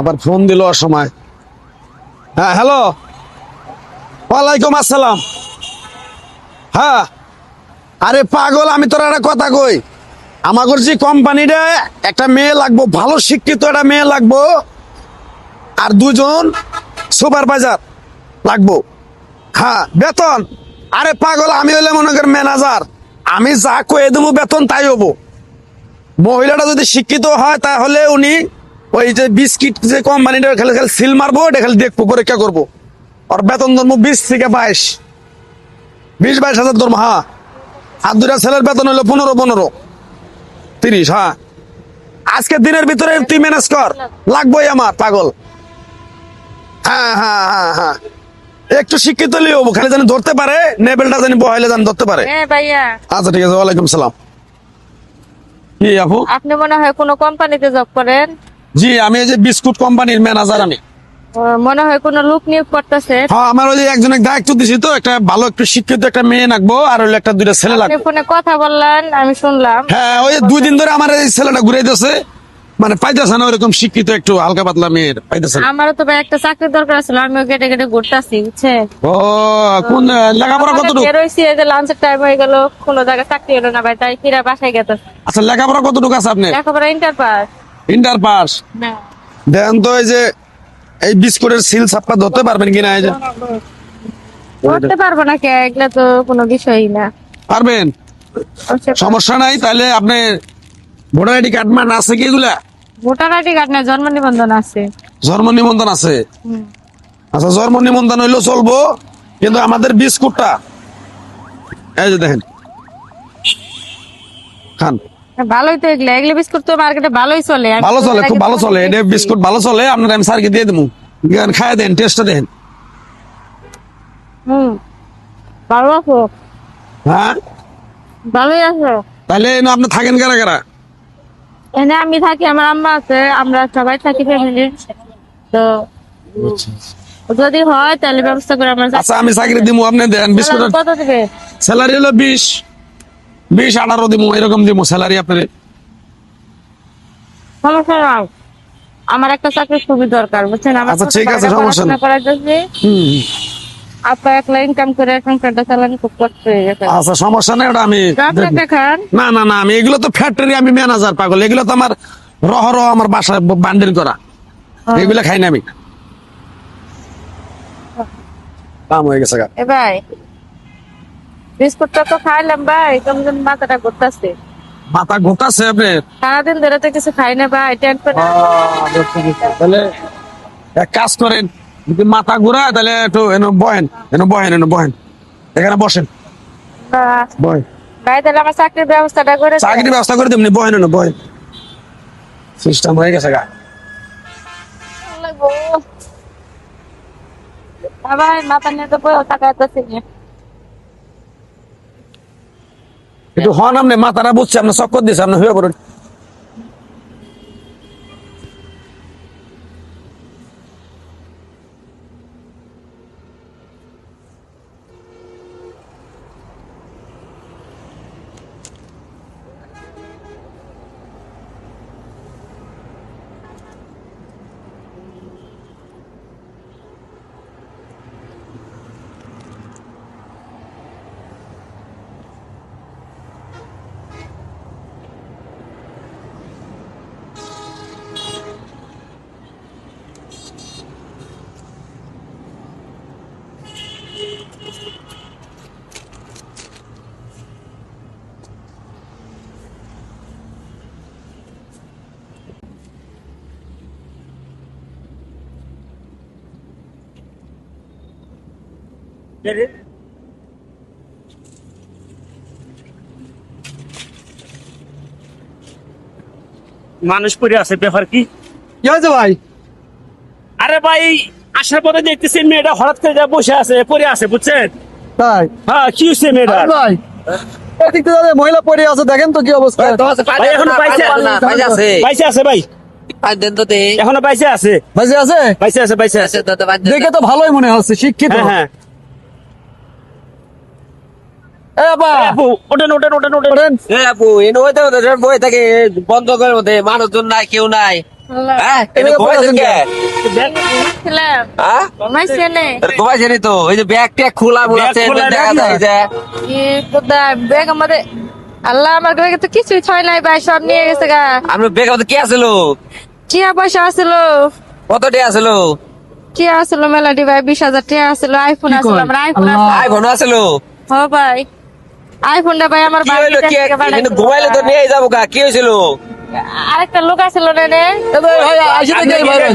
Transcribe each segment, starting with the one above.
আবার ফোন দিল অসময়। হ্যাঁ, হ্যালো, ওয়ালাইকুম আসসালাম। হ্যাঁ, আরে পাগল, আমি তোর একটা কথা কই। আমাদের যে কোম্পানিটা একটা মেয়ে লাগবো, ভালো শিক্ষিত একটা মেয়ে লাগবো, আর দুজন সুপারভাইজার লাগবো। হ্যাঁ, বেতন, আরে পাগল, আমি হইলে মনে কর ম্যানেজার, আমি যা কয়ে দেবো বেতন তাই হবো। মহিলাটা যদি শিক্ষিত হয় তাহলে উনি ওই যে বিস্কিট যে কোম্পানিটা খালি খালি সিল মারবো, এটা খালি দেখবো, পরীক্ষা করবো। আর বেতন ধরবো 20 থেকে 22 হাজার ধরবো। হ্যাঁ, আর দুটা ছেলের বেতন হলো 15 30। হ্যাঁ, আজকে দিনের ভিতরে তুই ম্যানেজ কর, লাগবোই আমার পাগল। হ্যাঁ হ্যাঁ হ্যাঁ হ্যাঁ, একটু শিক্ষিত হলেই হবো, খালি জানি ধরতে পারে, নেবেলটা জানি বহাইলে জানি ধরতে পারে। হ্যাঁ ভাইয়া, আচ্ছা ঠিক আছে, ওয়ালাইকুম সালাম। কি আপু? আপনি মনে হয় কোনো কোম্পানিতে জব করেন? জি, আমি এই যে বিস্কুট কোম্পানির ম্যানেজার আমি। মনে হয় কোনো লোক নিয়োগ করতেছে। হ্যাঁ, আমার ওই যে একজনের দায়িত্ব দিছি, তো একটা ভালো একটু শিক্ষিত একটা মেয়ে লাগবো, আর হইলো একটা দুইটা ছেলে আপনি লাগবে। ফোনে কথা বললেন, আমি শুনলাম। হ্যাঁ, ওই 2 দিন ধরে আমার এই ছেলেটা ঘুরাইতেছে, মানে পাইতেছে না ওইরকম শিক্ষিত একটু হালকা পাতলা মেয়ের পাইতেছে না। আমারও তো ভাই একটা চাকরির দরকার ছিল, আমিও গেটে গেটে ঘুরতেছি, বুঝছে? ও, কোন লেখাপড়া কতটুকু? বেরোইছি, এই যে লাঞ্চের টাইম হয়ে গেল, কোনো জায়গায় চাকরি হলো না ভাই, তাই ফিরে বাসায় গেছে। আচ্ছা, লেখাপড়া কতটুকু আছে আপনি? লেখাপড়া ইন্টার পাস। Inter pass? না, দেন তো এই যে এই বিস্কুটের সিল ছাপ্পা ধরতে পারবেন কিনা? এই যে করতে পারবো না কে, এগুলা তো কোনো বিষয়ই না। পারবেন, সমস্যা নাই। তাহলে আপনি ভোটার আইডি কার্ড মান আছে কি এগুলা? ভোটার আইডি কার্ড না, জন্ম নিবন্ধন আছে। জন্ম নিবন্ধন আছে? হুম। আচ্ছা, জন্ম নিবন্ধন হইলেও চলবো, কিন্তু আমাদের বিস্কুটটা এই যে দেখেন, খান। ভালোই তো, এগুলা এগুলো বিস্কুট তো মার্কেটে ভালোই চলে। আমি ভালো তো চলে, এর খুব আগে ভালো চলে, এটা দেখছি। বিস্কুট ভালো চলে। আপনার আমি স্যারকে দিয়ে দেবো, খায় দেন, টেস্টটা দেন। হুম, ভালো আছো? হ্যাঁ, ভালোই আছো? তাহলে আপনি থাকেন কারা কারা? এখানে আমি থাকি, আমার আম্মা আছে, আমরা সবাই থাকি ফ্যামিলি। তো যদি হয় তাহলে ব্যবস্থা করে আমরা আচ্ছা, আমি চাকরি দিব, আপনি দেন বিস্কুট। কত দিবে? স্যালারি হলো 20 18 দিব, এরকম দিব স্যালারি আপনার। সমস্যা নাই, আমার একটা চাকরি খুবই দরকার, বুঝছেন? আমার আচ্ছা, ছোট ঠিক আছে, ভাইরা সমস্যা পড়াশোনা নেই। করার জন্য হুম, আপা একলা ইনকাম করে সংসারটা চালানো খুব কষ্ট হয়ে গেছে। আচ্ছা, সমস্যা নেই, ওটা আমি আপনি দেখবো। একটা খান। না না না, আমি এগুলো তো ফ্যাক্টরি, আমি ম্যানেজার পাগল, এগুলো তো আমার রহ আমার বাসায় বান্ডিল করা, এগুলো খাই না আমি। কাম হয়ে গেছে গা। এ ভাই, বিস্কুটটা তো খাইলাম ভাই, কেমন যেন মাথাটা ঘুরতেছে। মাথা ঘোটাছে আপনার? সারাদিন ধরে তো কিছু খাই না ভাই, টেনশন। তাহলে এক কাজ করেন, যদি মাথা ঘুরায় তাহলে একটু বহেন, এখানে বসেন, বহেন। ভাই তাহলে আমার চাকরির ব্যবস্থাটা করে দেন। চাকরির ব্যবস্থা করে দেবনি, বহেন। সিস্টেম হয়ে গেছে গা। ভাই মাথা নিয়ে তো বই টাকা যাচ্ছে। একটু হন, আপনি মাথাটা বুঝছে, আপনার চক্কর দিচ্ছে, আপনি হয়ে পড়ুন। মানুষ পড়ে আছে, ব্যাপার কি? কি হয়েছে ভাই? আরে ভাই, আসার পরে দেখতেছি মেয়েটা হঠাৎ করে যা বসে আছে, পড়ে আছে, বুঝছেন? তাই? হ্যাঁ, কি হচ্ছে মেয়েটা? ভাই, এদিক থেকে মহিলা পড়ে আছে, দেখেন তো কি অবস্থা। ভাই এখনো বাইসে আছে ভাই, এখনো বাইসে আছে, বাজে আছে? বাইসে আছে। দেখে তো ভালোই মনে হচ্ছে, শিক্ষিত। হ্যাঁ হ্যাঁ, এ বাবা, এই আপু, ওঠেন। ওঠেন। আপু বই থাকে বন্ধ করে মধ্যে মানুষজন নাই, কেউ নাই। আল্লাহ। হ্যাঁ এটা ঘুমাইছেন কে ছিলাম। হ্যাঁ ঘুমাইছে নে। ঘুমাইছেনই তো ওই যে ব্যাগ ট্যাগ খোলা মোলা ব্যাগ চেন খোলা দেখা রাখি যায় যে কি খোদা, ব্যাগ আমাদের আল্লাহ আমার ব্যাগে তো কিছুই ছয় নাই ভাই, সব নিয়ে গেছে গা। আপনার ব্যাগ মধ্যে কি আছিল টিয়া পয়সা আছিল, কত টাকা আছিল টিয়া আছিল মেলাডি ভাই, 20,000 টিয়া আছিল, আইফোন আছিল, আমার আইফোন আছে। আইফোন আছিল হ ভাই, আইফোনটা ভাই আমার কি হইলো বাড়িতে কি থেকে পাঠাইছে। কিন্তু ঘুমাইলে তো নিয়ে যাবো কা কি হয়েছিল আরেকটা লোক আছিল না রে।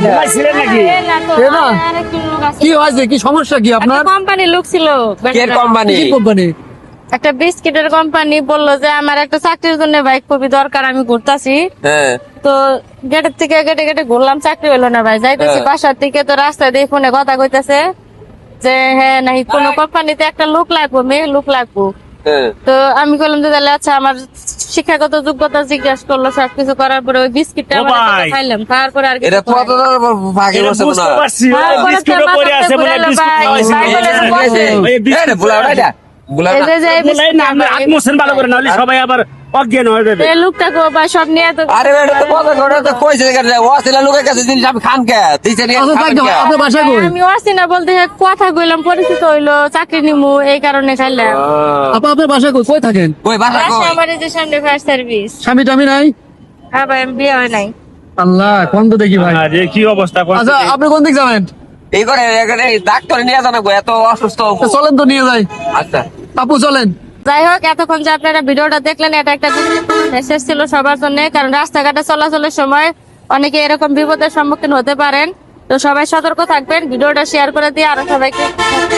ঘুমাইছিলেন নাকি? এ না তো, এ না। আরেকটা লোক আছিল। কি হয়েছে, কি সমস্যা কি আপনার? কোম্পানির লোক ছিল কে কোম্পানি কি কোম্পানি? একটা বিস্কিটের কোম্পানি, বললো যে আমার একটা চাকরির জন্য ভাই খুবই দরকার, আমি ঘুরতাছি। হ্যাঁ তো গেটের থেকে গেটে গেটে ঘুরলাম, চাকরি হলো না ভাই। যাইতেছি হ্যাঁ। বাসার থেকে, তো রাস্তায় দিয়ে ফোনে কথা কইতেছে যে হ্যাঁ নাকি কোন কোম্পানিতে একটা লোক লাগবো, মেয়ে লোক লাগবো। হ্যাঁ তো আমি বললাম যে তাহলে আচ্ছা, আমার শিক্ষাগত যোগ্যতা জিজ্ঞাসা করলো, সবকিছু করার পরে ওই বিস্কিটটা ও আমরা ভাই। খাইলাম, তারপরে আর এটা কিছু কত ভাগে এটা বসে বুঝতে না পারছি, ওই তারপরে বিস্কুটও তো পড়ে আছে বলে মাথাতে বিস্কুট ভাই, খাওয়াইছি। ভাই বলে যে বসে। ওই বিস্কুট বুলা ওটা বুলা এই যে যে এই বলাই না, আপনি বিস্কুটটা আত্মসেন ভালো করে, নাহলে সবাই আবার অজ্ঞান হয়ে যাবে। এই লোকটাকে ভাই সব নিয়ে তো আরে এটা তো কত করে তো কইছে যে ও ছিল লোকের কাছে জিনিস আমি খান কে দিছে নি আচ্ছা, থাকতে হবে, আপনার বাসা কই? আমি আসছি না বলতে, হ্যাঁ, কথা কইলাম, পরিচিত হইলো, চাকরি নিমু, এই কারণে খাইলাম। আপনার বাসা কই, কই থাকেন? কই বাসা বাসা কই আমার এই যে সামনে ফায়ার সার্ভিস। স্বামী টামি নাই? হ্যাঁ ভাই, আমি বিয়ে হয় নাই। আল্লাহ, কোন তো দেখি ভাই। আরে কি অবস্থা করছে? আচ্ছা, আপনি কোন দিক যাবেন? এই করে এখানে ডাক্তার নিয়ে জানা গো এত অসুস্থ তো চলেন তো নিয়ে যাই। আচ্ছা আপু চলেন। যাই হোক, এতক্ষণ যে আপনারা ভিডিওটা দেখলেন, এটা একটা মেসেজ ছিল সবার জন্য, কারণ রাস্তাঘাটে চলাচলের সময় অনেকে এরকম বিপদের সম্মুখীন হতে পারেন। তো সবাই সতর্ক থাকবেন, ভিডিওটা শেয়ার করে দিয়ে আরো সবাইকে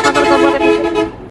সতর্ক করে দিতে।